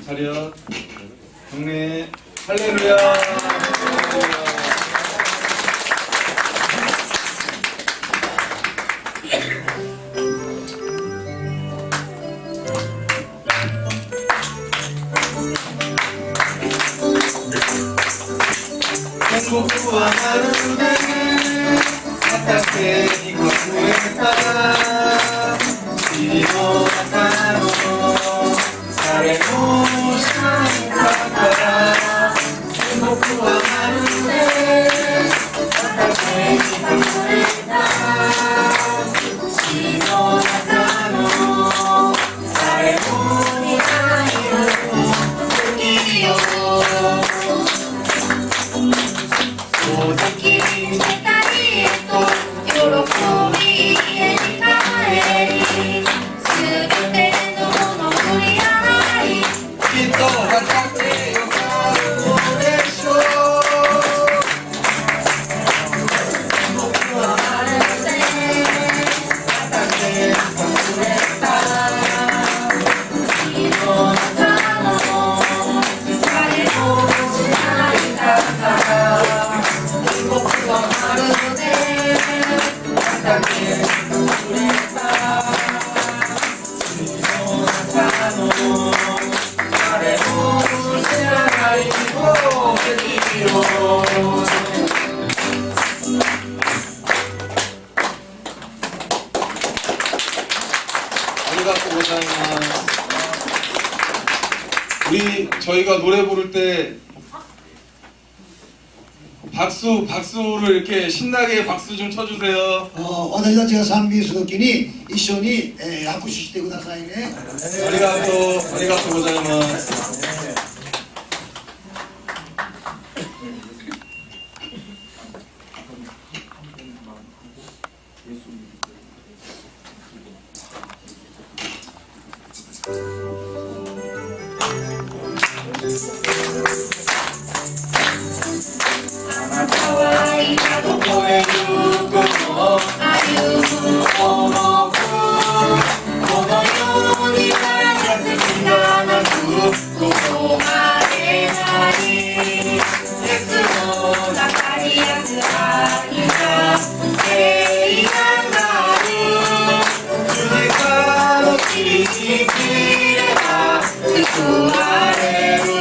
차렷 경례 할렐루야. 행복과 하루는 바깥에 이곳에다가 이리로 나타노 사레모 샤이카카라 행복과 하루는 바깥에 이곳에다가 이리로 나타노 사레모 샤이카카라 先に世界へと喜びへに帰りすべてのもの振り払いきっと畑よかるでしょう僕はまるで畑に隠れた火の中の誰も知らないから僕はまるで畑に隠れた水の中の誰も知らない宝石よ아리가또 고자이마스. 저희가 노래 부를 때 박수를 이렇게 신나게 박수 좀 쳐주세요. 私たちが賛美するときに一緒に、拍手してくださいね。 아리가또 고자이마스. 너의 누구도 아유고この世に大切ななくここまでない鉄の中に安らぎが平安がある十字架の切り切れば救われるよ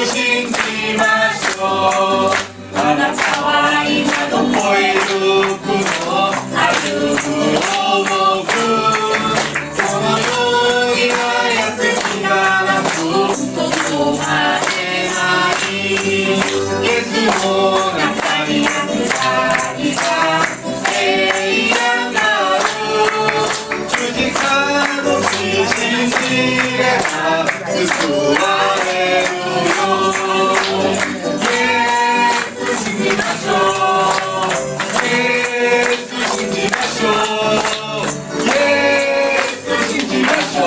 信じましょうあなたは今どこへ行くの歩く重くこの世にはやせきがなくここまでないイエスの中に安らぎが平安がある十字架の信じれば救われるよ信じましょうイエス信じましょうイエス信じましょ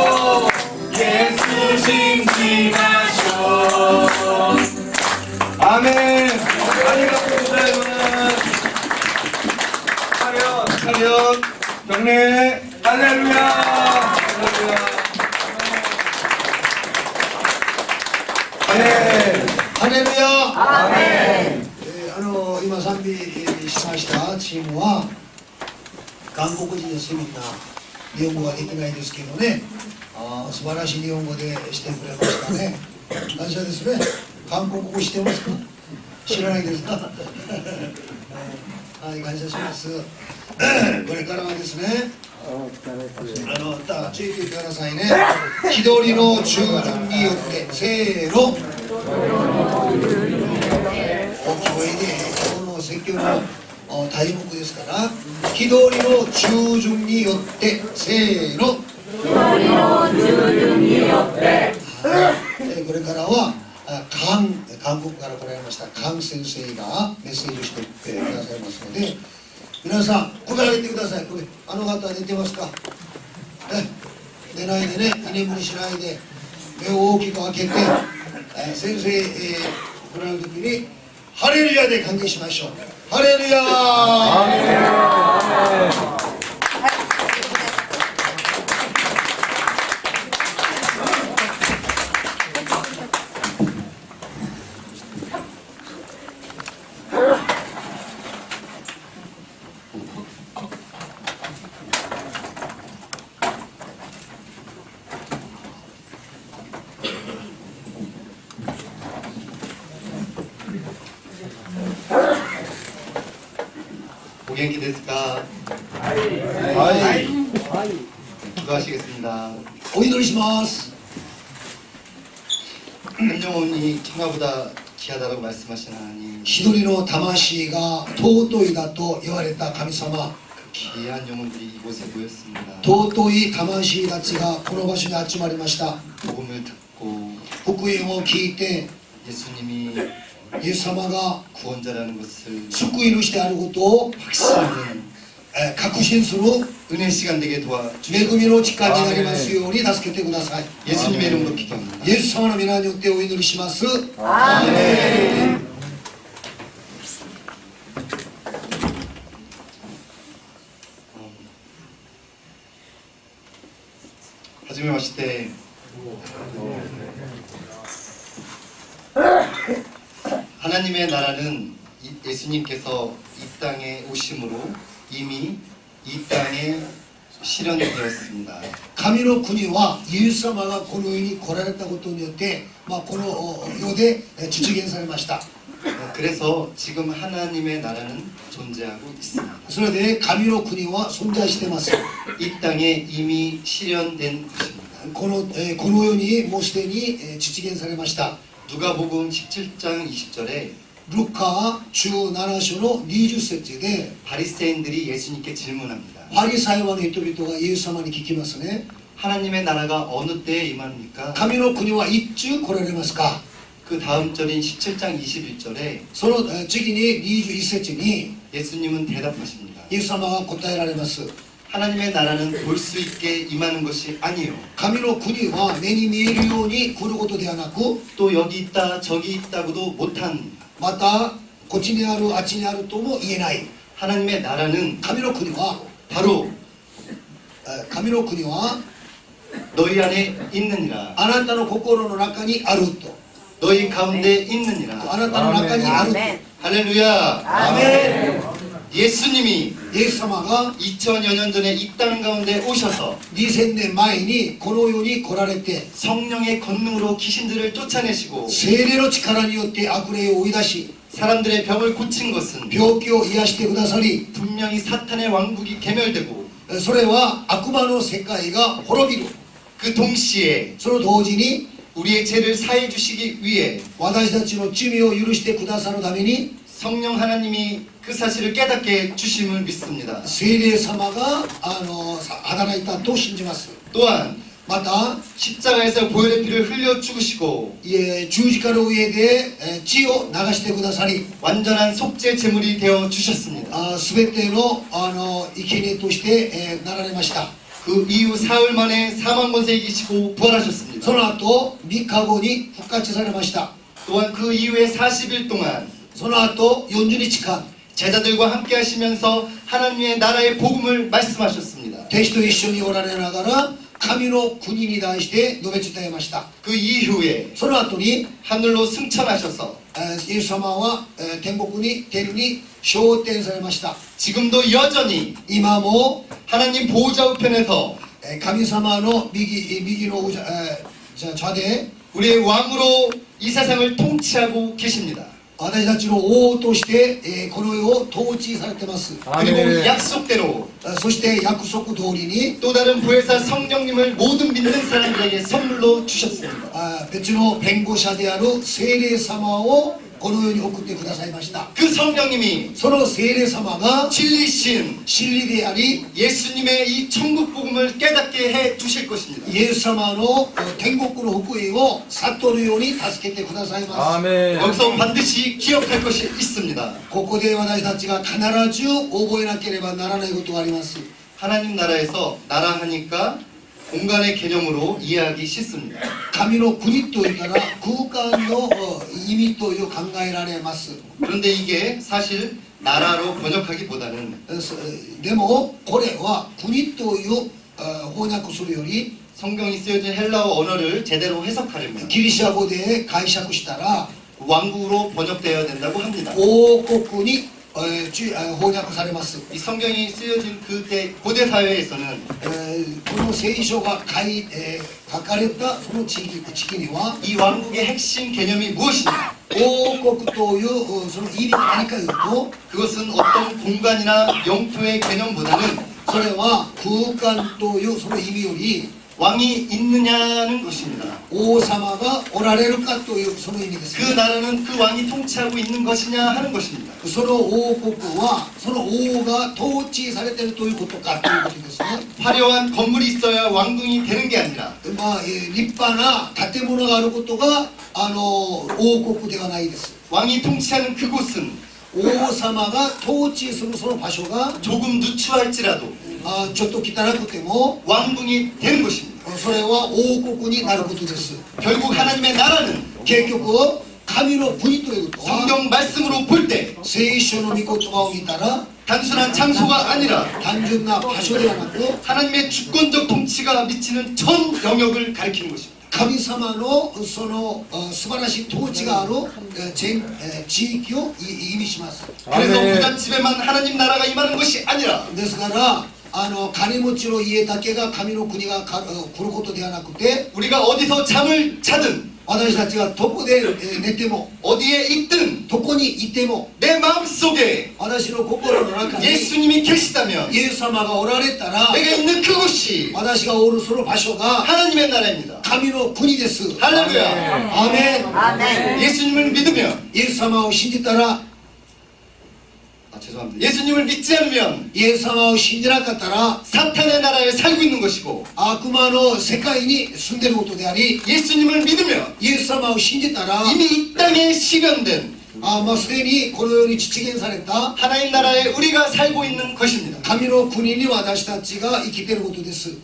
うイエス信じましょうアーメンありがとうございます차렷 경례 할렐루야 할렐루야. 아멘今賛美しましたチームは韓国人のセミナー日本語ができないですけどね、素晴らしい日本語でしてくれましたね。感謝ですね。韓国語してますか？知らないですか？はい、感謝します。これからはですね、ついていてくださいね。日取りの中順によってせーの。大きい声で今日の説教の題目ですから、日取りの中順によってせーの。日取りの中順によって。これからは韓国から来られましたカン先生がメッセージしてくださいますので、皆さん声上げてください。これあの方寝てますか？寝ないでね、居眠りしないで目を大きく開けて、先生ご覧の時にハレルヤで歓迎しましょう。ハレルヤ。お元気ですか？ 기도하시겠습니다. お祈りします。 한 영혼이 천하보다 귀하다고 말씀하신 하나님, 一人の魂が尊いだと言われた神様、 귀한 영혼들이 이곳에 모였습니다. 尊い魂たちがこの場所に集まりました。 복음을 듣고 福音を聞いて、 예수님이 イエス様が 구원자라는 것을 救い主であることを 확신하는 確信する 은혜 시간 되게 恵 도와주시옵소서. みの時間になりますように助けてください。 예수님의 이름으로 기도합니다. イエス様の皆によってお祈りします。 初めまして。 하나님의 나라는 예수님께서 이 땅에 오심으로 이미 이 땅에 실현되었습니다. 神の国はイエス様がこの世に来られたことによって、この世で実現されました。 그래서 지금 하나님의 나라는 존재하고 있습니다. それで神の国は存在しています。 이 땅에 이미 실현된 것입니다. この世にもうすでに実現されました。 누가복음 17장 20절에 ルカ17章の20節で 바리새인들이 예수님께 질문합니다. パリサイ派の人々がイエス様に聞きますね。 하나님의 나라가 어느 때에 임합니까? 神の国はいつ来られますか？ 그 다음 절인 17장 21절에 その次に21節に 예수님은 대답하십니다. イエス様が答えられます。 하나님의 나라는 볼 수 있게 임하는 것이 아니요. 神の国は目に見えるように来ることではなく、 또 여기 있다 저기 있다고도 못합니다. またこっちにあるあっちにあるとも言えない。 하나님의 나라는 神の国は 바로 神の国は 너희 안에 있느니라. あなたの心の中にあると。 너희 가운데 あ 있느니라. なたの中にあると。 할렐루야. 아멘. 예수님이 イエス様が 2000여 년 전에 이 땅 가운데 오셔서 2000年前にこの世に来られて、 성령의 권능으로 귀신들을 쫓아내시고 聖霊の力によって悪霊を追い出し、 사람들의 병을 고친 것은 病気を癒してくださり、 분명히 사탄의 왕국이 개멸되고 それは悪魔の世界が滅びる。 그 동시에 その同時に 우리의 죄를 사해 주시기 위해 私たちの罪を許してくださるために 성령 하나님이 그 사실을 깨닫게 주심을 믿습니다. 聖霊様が働いたと信じます。 또한 また 십자가에서 보혈의 피를 흘려 죽으시고 十字架の上で血を流してくださり、 완전한 속죄 제물이 되어 주셨습니다. すべての生贄としてなられました。 그 이후 사흘 만에 사망 권세 이기시고 부활하셨습니다. その後3日後に復活されました。 또한 그 이후에 40일 동안 その後40日間 제자들과 함께 하시면서 하나님의 나라의 복음을 말씀하셨습니다. 弟子と一緒におられながら神の国に対して述べ伝えました。 그 이후에 その後に 하늘로 승천하셔서 イエス様は天に昇天されました。 지금도 여전히 今も 하나님 보호자 우편에서 神様の右の좌で 우리의 왕으로 이 세상을 통치하고 계십니다. 私たちの王としてこの世を統治されてます。 그리고 약속대로 そして約束通りに 또 다른 보혜사 성령님을 모든 믿는 사람들에게 선물로 주셨습니다. 別の弁護者である聖霊様をこの世に送ってくださいました。 그 성령님이 その聖霊様が 진리신 真理であり、 예수님의 이 천국 복음을 깨닫게 해 주실 것입니다. イエス様の天国の福音を悟るように助けてくださいます。 여기서 반드시 기억할 것이 있습니다. ここで私たちが必ず覚えなければならないことがあります。 하나님 나라에서 나라 하니까 공간의 개념으로 이해하기 쉽습니다. 神の国と言ったら空間の意味という考えられます。 그런데 이게 사실 나라로 번역하기보다는 でもこれは国という翻訳するより 성경이 쓰여진 헬라어 언어를 제대로 해석하려면 ギリシャ語で解釈したら 왕국으로 번역되어야 된다고 합니다. 王国に翻訳されます。 이 성경이 쓰여진 그때 고대 사회에서는 この聖書が書かれたその地域には 이 왕국의 핵심 개념이 무엇이냐? 王国というその意味が何かというと 그것은 어떤 공간이나 영토의 개념보다는 それは空間というその意味より 왕이 있느냐는 것입니다. 王様がおられるかというその意味です 그 나라는 그 왕이 통치하고 있는 것이냐 하는 것입니다. その王国はその王が統治されているということかということですね。 화려한 건물이 있어야 왕궁이 되는 게 아니라 立派な建物があることが王国ではないです。 왕이 통치하는 그곳은 王様が統治するその場所が 조금 누추할지라도 ちょっと汚くても 왕궁이 되는 것입니다. それは王国になることです。 결국 하나님의 나라는 結局神の国ということは 성경 말씀으로 볼 때 聖書の御言葉を見たら 단순한 장소가 아니라 単純な場所ではなく 하나님의 주권적 통치가 미치는 전 영역을 가리키는 것입니다. 神様のその素晴らしい統治がある全地域を意味します。 그래서 부잣집에만 하나님 나라가 임하는 것이 아니라 ですから金持ちの家だけが神の国が来ることではなくて 우리가 어디서 잠을 자든 私たちがどこで寝ても 어디에 있든 どこにいても 내 마음속에 私の心の中に 예수님이 계시다면 イエス様がおられたら 내가 있는 그곳이 私がおるその場所が 하나님의 나라입니다. 神の国です。 할렐루야. アーメン。 아멘. 예수님을 믿으면 イエス様を信じたら 죄송합니다. 예수님을 믿지 않으면 イエス様を信じなかったら 사탄의 나라에 살고 있는 것이고 悪魔の世界に住んでいることであり 예수님을 믿으면 イエス様を信じたら 이미 이 땅에 실현된 すでにこのように実現された 하나님 나라에 우리가 살고 있는 것입니다. 神の国に私たちが生きていることです。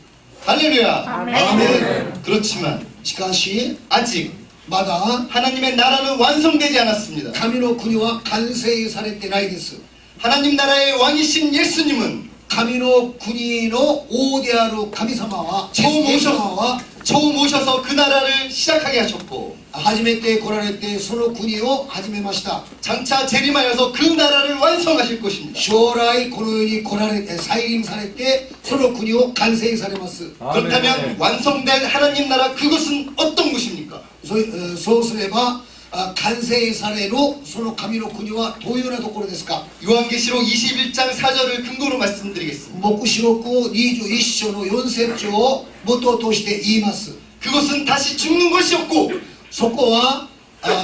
할렐루야. 아멘. 그렇지만 しかし 아직 まだ 하나님의 나라는 완성되지 않았습니다. 神の国は完成されてないです。 하나님 나라의 왕이신 예수님은 神の国の王である神様はイエス様は 처음 오셔서 그 나라를 시작하게 하셨고 初めて来られてその国を始めました。 장차 재림하여서 그 나라를 완성하실 것입니다. 将来この世に来られて再臨されてその国を完成されます。 그렇다면 완성된 하나님 나라 그것은 어떤 곳입니까? そうすれば完成されるその神の国はどういうようなところですか。 요한계시록 21장 4절을 근거로 말씀드리겠습니다. 黙示録21章の4節を元として言います。 그것은 다시 죽는 것이 없고 そこは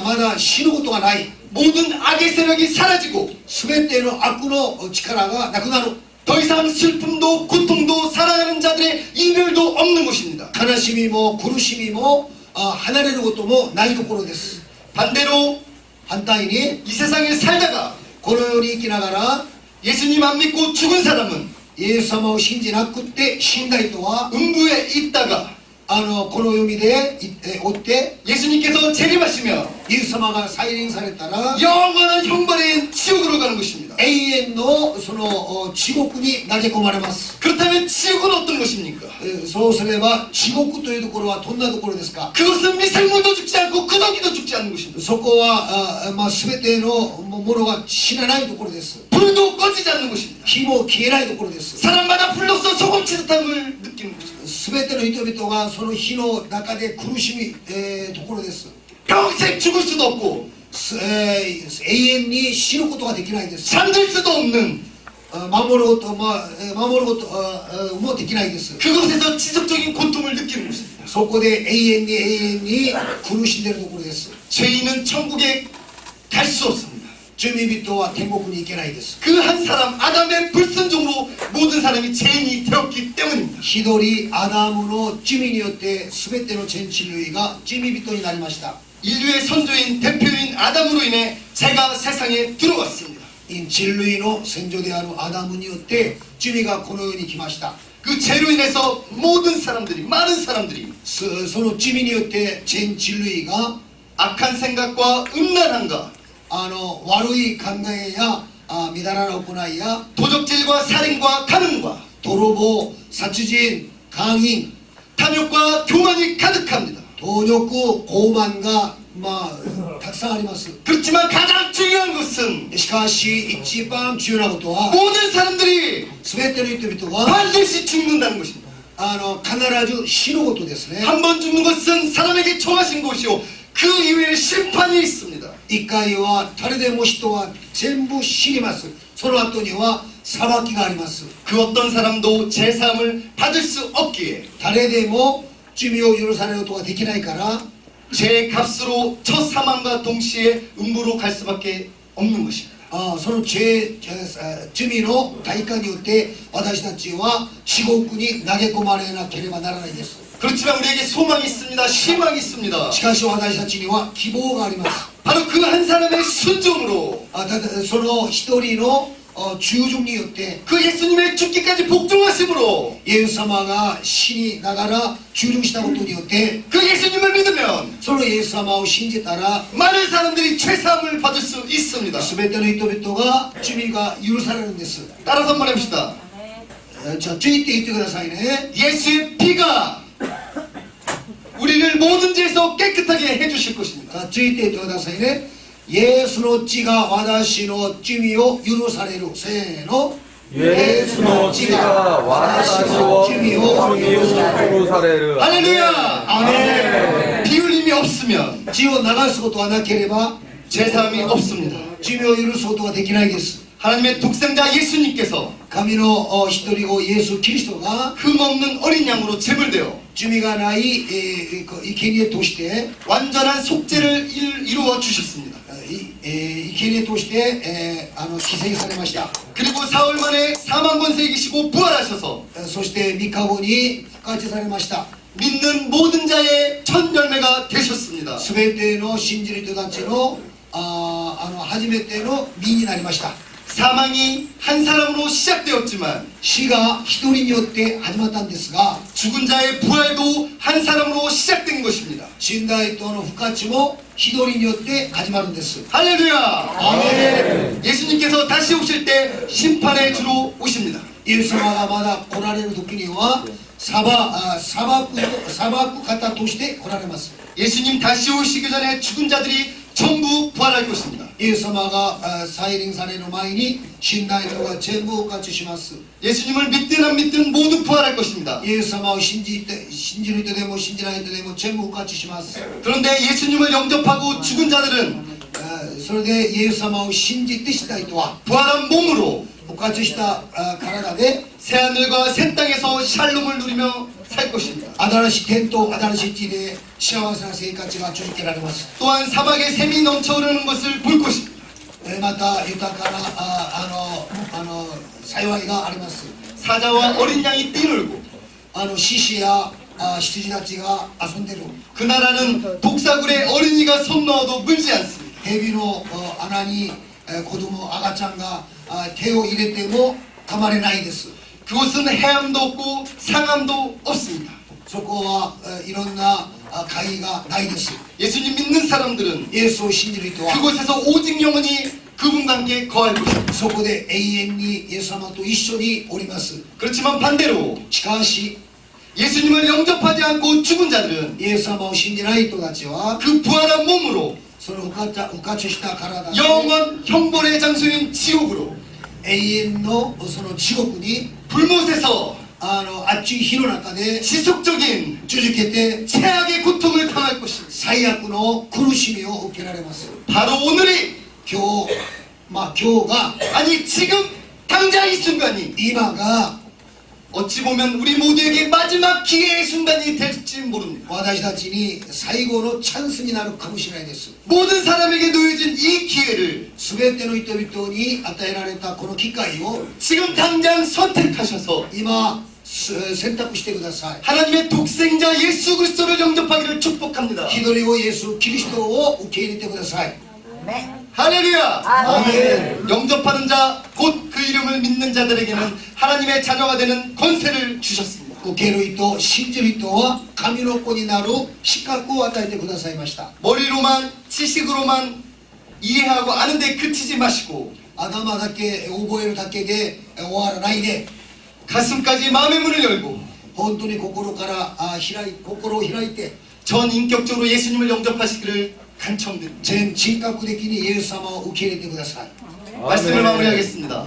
まだ死ぬことがない。 모든 악의 세력이 사라지고 全ての悪の力がなくなる。 더 이상 슬픔도 고통도 사랑하는 자들의 이별도 없는 곳입니다. 悲しみも苦しみも離れることもないところです。 반대로 反対に 이 세상에 살다가 この世に生きながら 예수님 안 믿고 죽은 사람은 イエス様を信じなくて死んだ人は 음부에 있다가 この世でおって 예수님께서 재림하시며 イエス様が再臨されたら 영원한 형벌의 지옥으로 가는 것입니다. 永遠のその地獄に投げ込まれます。 그렇다면 지옥은 어떤 것입니까? そうすれば地獄というところはどんなところですか。 그것은 미생물도 죽지 않고 구더기도 죽지 않는 곳입니다. そこは全てのものが死なないところです。 불도 꺼지지 않는 곳입니다. 火も消えないところです。 사람마다 불로써 소금 치듯함을 느끼는 곳입니다. 全ての人々がその火の中で苦しみところです。 평생 죽을 수도 없고 永遠に死ぬことができないです。 잠들 수도 없는 守ることもできないです。 그곳에서 지속적인 고통을 느끼는 곳입니다. そこで永遠に苦しんでいるところです。 죄인은 천국에 갈 수 없습니다. 罪人は天国に行けないです。 그 한 사람 아담의 불순종으로 모든 사람이 죄인이 되었기 때문입니다. 一人アダムの罪によって全ての全人類が罪人になりました。 인류의 선조인 대표인 아담으로 인해 죄가 세상에 들어왔습니다. 人類の先祖であるアダムによって罪がこの世に来ました。그 죄로 인해서 모든 사람들이, 많은 사람들이 その罪によって全人類が 악한 생각과 음란함과 悪い考えやみだらな行いや 도적질과 살인과 가늠과 泥棒殺人姦淫 탐욕과 교만이 가득합니다. 盗欲傲慢がたくさんあります。 그렇지만 가장 중요한 것은 しかし一番重要なことは 모든 사람들이 全ての人々が 반드시 죽는다는 것입니다. 必ず死ぬことですね。 한 번 죽는 것은 사람에게 정하신 것이요 그 이후에 심판이 있습니다. 一回は誰でも人は全部死にます。その後には裁きがあります。 그 어떤 사람도 제사함을 받을 수 없기에 誰でも罪を許されることができないから 제 값으로 첫 사망과 동시에 음부로 갈 수밖에 없는 것입니다. その罪の対価によって私たちは地獄に投げ込まれなければならないです。 그렇지만 우리에게 소망이 있습니다. 희망이 있습니다. しかし私たちには希望があります。 바로 그 한 사람의 순종으로 ただその一人の忠誠によって 그 예수님의 죽기까지 복종하심으로 イエス様が死にながら忠誠したことによって 그 예수님을 믿으면 そのイエス様を信じたら 많은 사람들이 죄사함을 받을 수 있습니다. 全ての人々が罪が許されるんです。 따라서 한번 해봅시다. じゃあついて言ってくださいね。 예수의 피가 우리를 모든 죄에서 깨끗하게 해주실 것입니다. ついて言ってくださいね。イエスの血が私の罪を許される。せーの。イエスの血が私の罪を許される。 할렐루야. 아멘. 피 흘림이 없으면 血を流すことがなければ 죄사함이 없습니다. 罪を許すことができないです。 하나님의 독생자 예수님께서 神の一人子イエス・キリストが 흠없는 어린 양으로 제물되어 罪がない生贄として 완전한 속죄를 이루어 주셨습니다. 生贄として犠牲されました。 그리고 사흘 만에 사망 권세에 계시고 부활하셔서 そして3日後に復活されました。 믿는 모든 자의 첫 열매가 되셨습니다. すべての信じる人たちの初めての実になりました。 사망이 한 사람으로 시작되었지만 死が一人によって始まったんですが 죽은 자의 부활도 한 사람으로 시작된 것입니다. 死んだ人の復活も一人によって始まるんです。 할렐루야. 아멘. 예수님께서 다시 오실 때 심판의 주로 오십니다. イエス様がまだ来られる時には裁く方として来られます。 예수님 다시 오시기 전에 죽은 자들이 전부 부활할 것입니다. イエス様が再臨される前に死んだ人が全部復活します。 예수님을 믿든 안 믿든 모두 부활할 것입니다. イエス様を信じる人でも信じない人でも全部復活します。 그런데 예수님을 영접하고 죽은 자들은 それでイエス様を信じてした人は 부활한 몸으로 復活した体で 새하늘과 새 땅에서 샬롬을 누리며 살 것입니다. 新しい天と新しい地で幸せな生活が続けられます。 또한 사막에 샘이 넘쳐흐르는 것을 볼 것입니다. また豊かな幸いがあります。 사자와 어린 양이 뛰놀고 獅子や羊たちが遊んでる。 그 나라는 독사굴에 어린이가 손 넣어도 물지 않습니다. 蛇の穴に子供赤ちゃんが手を入れても噛まれないです。 그곳은 해암도 없고 상암도 없습니다. そこはいろんな海がないです。 예수님 믿는 사람들은 イエスを信じる人は 그곳에서 오직 영원히 그분과 함께 거할 것입니다. そこで永遠にイエス様と一緒におります。 그렇지만 반대로 しかし 예수님을 영접하지 않고 죽은 자들은 イエス様を信じない人たちは 그 부활한 몸으로 その復活した体で 영원 형벌의 장소인 지옥으로 永遠のその地獄に 불못에서 熱い火の中で 지속적인 続けて 최악의 고통을 당할 것입니다. 最悪の苦しみを受けられます。 바로 오늘이 今日が 아니 지금 당장 이 순간이 今が 어찌 보면 우리 모두에게 마지막 기회의 순간이 될지 모릅니다. 私たちに最後のチャンスになるかもしれないです。 모든 사람에게 놓여진 이 기회를 すべての人々に与えられたこの機会を 지금 당장 선택하셔서 今選択してください。 하나님의 독생자 예수 그리스도를 영접하기를 축복합니다. 一人をイエス・キリストを受け入れてください。 할렐루야. 아멘. 영접하는 자 곧 그 이름을 믿는 자들에게는 하나님의 자녀가 되는 권세를 주셨습니다. 受ける人信じる人は神の子になる資格を与えてくださいました。 머리로만 지식으로만 이해하고 아는데 그치지 마시고 頭だけ覚えるだけで終わらないで、 가슴까지 마음의 문을 열고 本当に心から心を開いて 전 인격적으로 예수님을 영접하시기를 간청드립니다. 全人格的にイエス様を受け入れてください。 말씀을 마무리하겠습니다.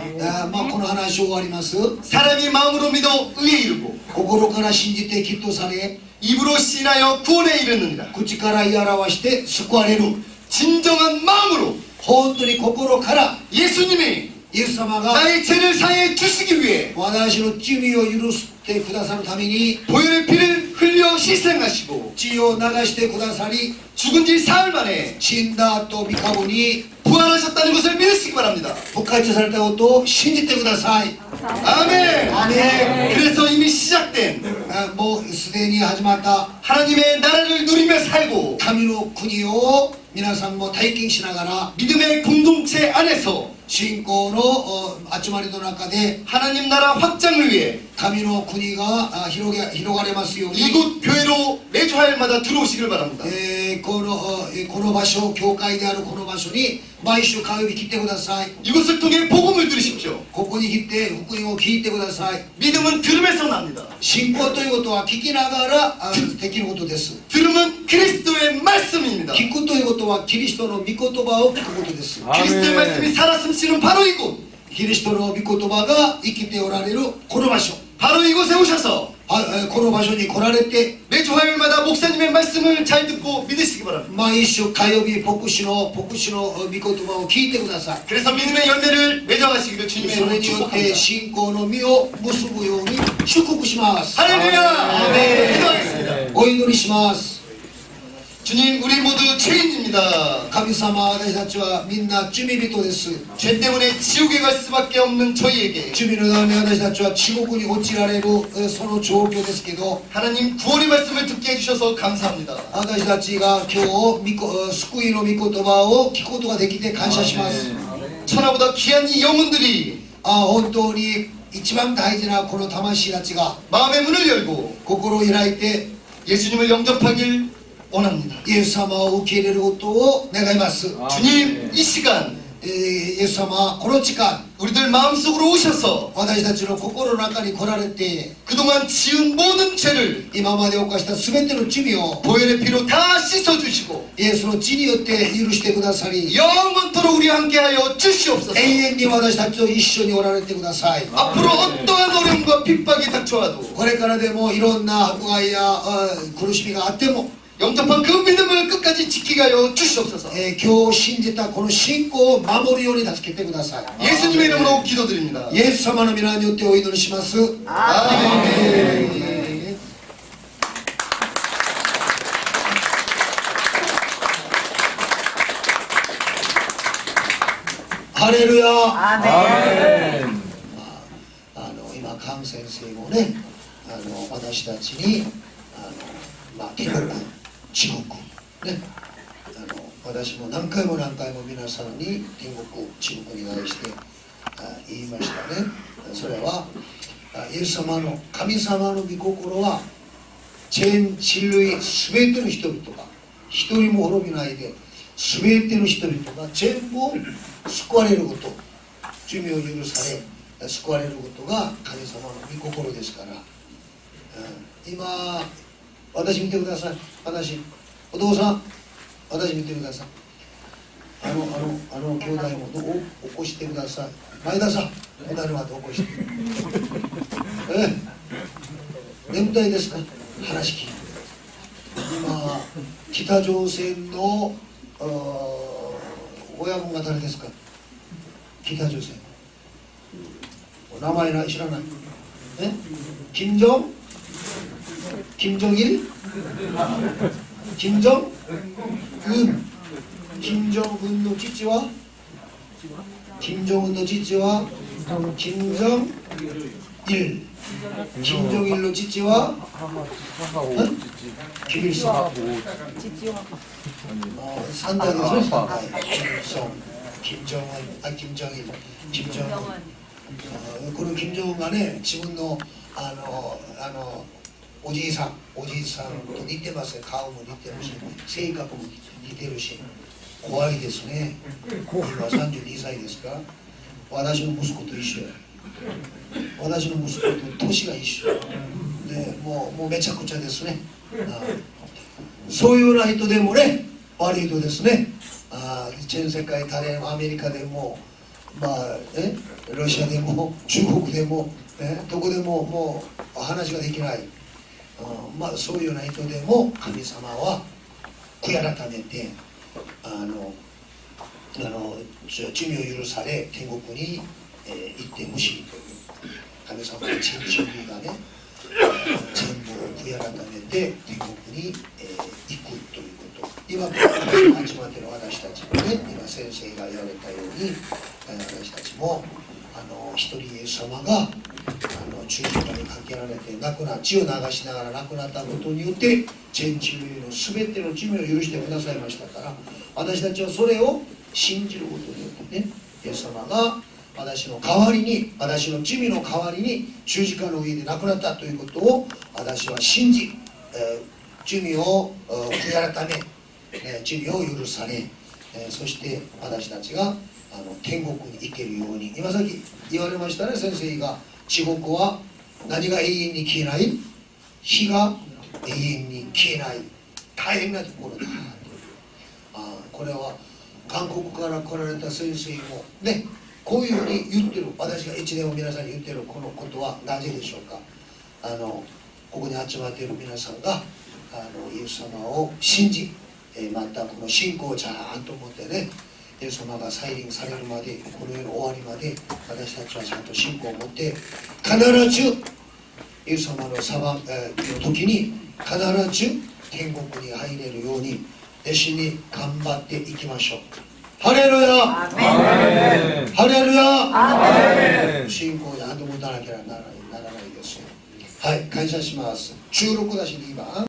この話終わります。 사람이 마음으로 믿어 의에 이르고 心から信じてきっとされ、 입으로 시인하여 구원에 이르느니라. 口から言い表して救われる。 진정한 마음으로 本当に心から 예수님이 イエス様が 나의 죄를 사해 주시기 위해 私の罪を許してくださるために 보혈의 피를 흘려 희생하시고 血を流してくださり、 죽은 지 사흘 만에 死んだ後御顔に 부활하셨다는 것을 믿으시기 바랍니다. 復活されたことを信じてください。 아멘. 아멘. 그래서 이미 시작된 もうすでに始まった 하나님의 나라를 누리며 살고 神の国を皆さんも体験しながら、 믿음의 공동체 안에서 信仰の集まりの中で 하나님 나라 확장을 위해 神の国が広がれますように、 이곳 교회로 매주 화요일마다 들어오시길 바랍니다. この場所、教会であるこの場所に毎週火曜日来てください。 이곳을 통해 복음을 들으십시오. ここに来て福音を聞いてください。 믿음은 들음에서 납니다. 信仰ということは聞きながらできることです。 들음은 그리스도의 말씀입니다. 聞くということはキリストの御言葉を聞くことです。 그리스도의 말씀이 살아 숨쉬는 바로 이곳, キリストの御言葉が生きておられるこの場所、 바로 이곳에 오셔서 この場所に来られて 매주 화요일마다 목사님의 말씀을 잘 듣고 믿으시기 바랍니다. 毎週火曜日牧師の御言葉を聞いてください。 그래서 믿음의 열매를 맺어가시기를 주님의 それ 이름으로 によって 축복합니다. 信仰の実を結ぶように祝福します。 할렐루야! 아멘. 기도하겠습니다. お祈りします。 주님, 우리 모두 죄인입니다. 神様、私たちはみんな罪人です。 죄 때문에 지옥에 갈 수밖에 없는 저희에게 罪のため私たちは地獄に落ちられるその状況ですけど、 하나님 구원의 말씀을 듣게 해주셔서 감사합니다. 私たちが今日救いの御言葉を聞くことができて感謝します。 천하보다 귀한 이 영혼들이 本当に一番大事なこの魂たちが 마음의 문을 열고 心を開いて 예수님을 영접하길 원합니다. イエス様を受け入れることを願います。 주님, 이 시간 イエス様、この時間 우리들 마음속으로 오셔서 私たちの心の中に来られて 그동안 지은 모든 죄를 今まで犯した全ての罪を 보혈의 피로 다 씻어주시고 イエスの血によって許してくださり、 영원토록 우리와 함께하여 주시옵소서. 永遠に私たちと一緒におられてください。 앞으로 어떠한 어려움과 핍박이 닥쳐와도 これからでもいろんな迫害や苦しみがあっても、 영접한 그 믿음을 끝까지 지키게 하여 주시옵소서. 今日信じたこの信仰を守るように助けてください。 예수님의 이름으로 기도드립니다. イエス様の皆によってお祈りします。 아멘. ハレルヤ。 아멘. 今カン先生もね、私たちに天国、地獄ね、私も何回も皆さんに天国、地獄に対して言いましたね。それはイエス様の神様の御心は全人類全ての人々が一人も滅びないで全ての人々が全部救われること、罪を許され救われることが神様の御心ですから、今私見てください。お父さん、私見てください。兄弟も起こしてください。前田さん、おなるまで起こして。眠たいですか？話聞いて。今、北朝鮮の親分が誰ですか？北朝鮮。名前知らない。金正日？金正恩？金正恩の父は？金正恩の父は金正日。金正日の父は？キリスト。3代ですね。3代。김정은。この金正恩がね、自分のおじいさんと似てますね。顔も似てるし、性格も似てるし、怖いですね。今32歳ですか。私の息子と一緒。私の息子と年が一緒。で、もうめちゃくちゃですね。そういうような人でもね、悪い人ですね。全世界、アメリカでも、ロシアでも中国でも、どこでももう話ができない、そういうような人でも神様は悔い改めて罪を許され天国に、行ってほしいという神様の人類がね、全部を悔い改めて天国に、行くということ。今始まっている私たちもね、今先生が言われたように、私たちも一人イエス様が十字架にかけられて血を流しながら亡くなったことによって全人類の全ての罪を許してくださいましたから、私たちはそれを信じることによってね、イエス様が私の代わりに、私の罪の代わりに十字架の上で亡くなったということを私は信じ、罪を悔い改め、罪を許され、そして私たちが天国に行けるように、今さっき言われましたね、先生が。地獄は何が永遠に消えない？火が永遠に消えない大変なところだ。これは韓国から来られた先生もね、こういうふうに言ってる。私が一年を皆さんに言ってるこのことはなぜでしょうか。ここに集まっている皆さんがイエス様を信じ、またこの信仰をちゃんと持ってね、イエス様が再臨されるまで、この世の終わりまで私たちはちゃんと信仰を持って必ずイエス様の時に必ず天国に入れるように熱心に頑張っていきましょう。ハレルヤ、ハレルヤ、信仰をちゃんと持たなきゃならないですよ。はい、感謝します。16だし2番。